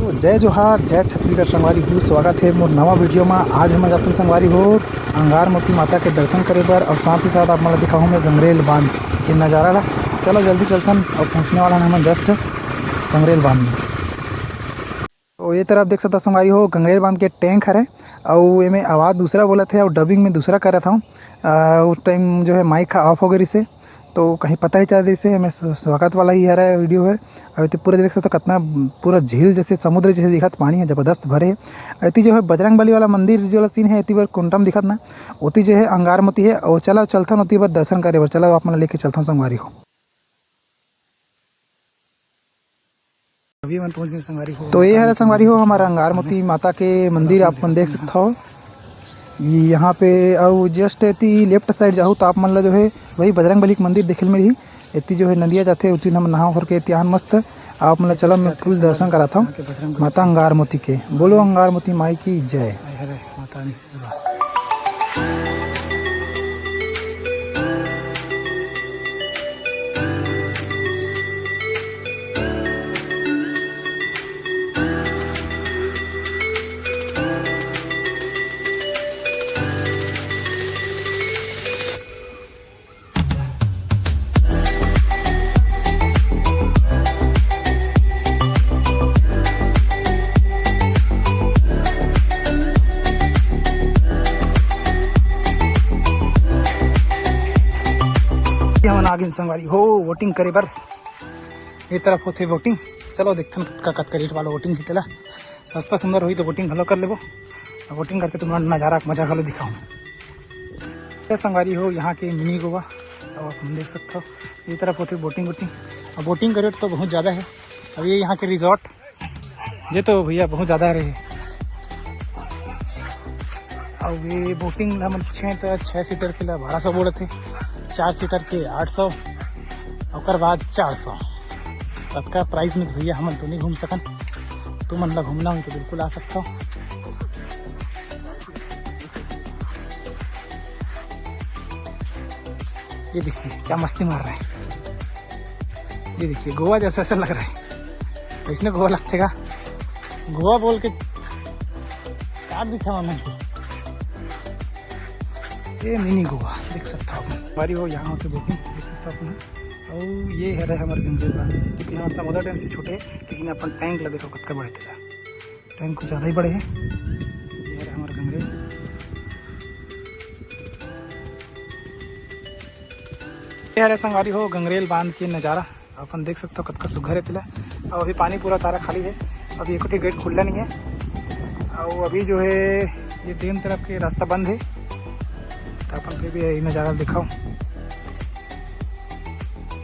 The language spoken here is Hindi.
तो जय जोहार जय छत्तीसगढ़ संगवारी हो। स्वागत है मोर नवा वीडियो में। आज हम जाते संगवारी हो अंगार मोती माता के दर्शन करे बर और साथ ही साथ आप मैं दिखाऊँ मैं गंगरेल बांध के नज़ारा ला। चलो जल्दी चलथन और पहुँचने वाला हम जस्ट गंगरेल बांध में। तो ये तरफ देख सकता संगवारी हो गंगरेल बांध के टैंक हरे और एमें आवाज़ दूसरा बोला थे और डबिंग में दूसरा कर रहा था। उस टाइम जो है माइक ऑफ हो गई से तो कहीं पता ही चला जैसे हमें स्वागत वाला ही है वीडियो है। अभी तो पूरा देख सकते हो कितना पूरा झील जैसे समुद्र जैसे दिखत, पानी है जबरदस्त भरे है। अति जो है बजरंग बली वाला मंदिर जो सीन है अति बार कुंटम दिखत ना, उती जो है अंगार मोती है। और चलो चलथन उती बार दर्शन करे बर। चलो आप मन लेके चलथन संगवारी हो। अभी मन पहुंच गए संगवारी हो। तो ये है संगवारी हो हमारा अंगार मोती माता के मंदिर आप मन देख सकते हो यहाँ पे। और जस्ट एती लेफ्ट साइड जाऊँ तो आप मन ला जो है वही बजरंग बली के मंदिर देखे मिली। एती जो है नदिया जाते उती हम नहा भर के त्यान मस्त आप मन चलो मैं फुल दर्शन कराता हूँ माता अंगार मोती के। बोलो अंगार मोती माई की जय। हम आगे संगवारी हो वोटिंग करे बर। ये तरफ होते वोटिंग। चलो देखते हैं कत रेट वाला वोटिंग हितेला सस्ता सुंदर हुई तो वोटिंग हलो कर लेबो। वोटिंग करके तुम्हारा नज़ारा मजा हलो दिखाऊँ। क्या संगवारी हो यहाँ के मिनी गोवा और हम देख सकते हो। ये तरफ होते बोटिंग और बोटिंग का रेट तो बहुत ज़्यादा है। अब ये यहाँ के रिजॉर्ट ये तो भैया बहुत ज़्यादा रहे। और ये बोटिंग हम पूछे तो 6 सीटर के लिए 1200 बोले थे, 4 सीटर के 800 और बाद 400। सबका प्राइस में भैया हम तो नहीं घूम सकन। तुम मन ला घूमना हो तो बिल्कुल आ सकता हो। ये देखिए क्या मस्ती मार रहा है। ये देखिए गोवा जैसा ऐसा लग रहा है। इसमें गोवा लगतेगा गोवा बोल के क्या दिखा मैंने। ये मिनी गोवा देख सकता हूँ हमारी हो। यहाँ होते बोटिंग देख सकता हूँ। और ये है हमारे गंगरेल बांध क्योंकि यहाँ समुद्र डैम से छोटे लेकिन अपन टैंक ला देखो कितना बड़े थे। टैंक कुछ ज़्यादा ही बड़े हैं। ये है हमारे गंगरेल। ये है संगवारी हो गंगरेल बांध के नज़ारा अपन देख सकते हो कितना सुघर है तिला। और अभी पानी पूरा तारा खाली है। अभी एक गेट खुला नहीं है। और अभी जो है ये डैम तरफ के रास्ता बंद है। तो अपन फिर भी यही नज़ारा दिखाऊँ।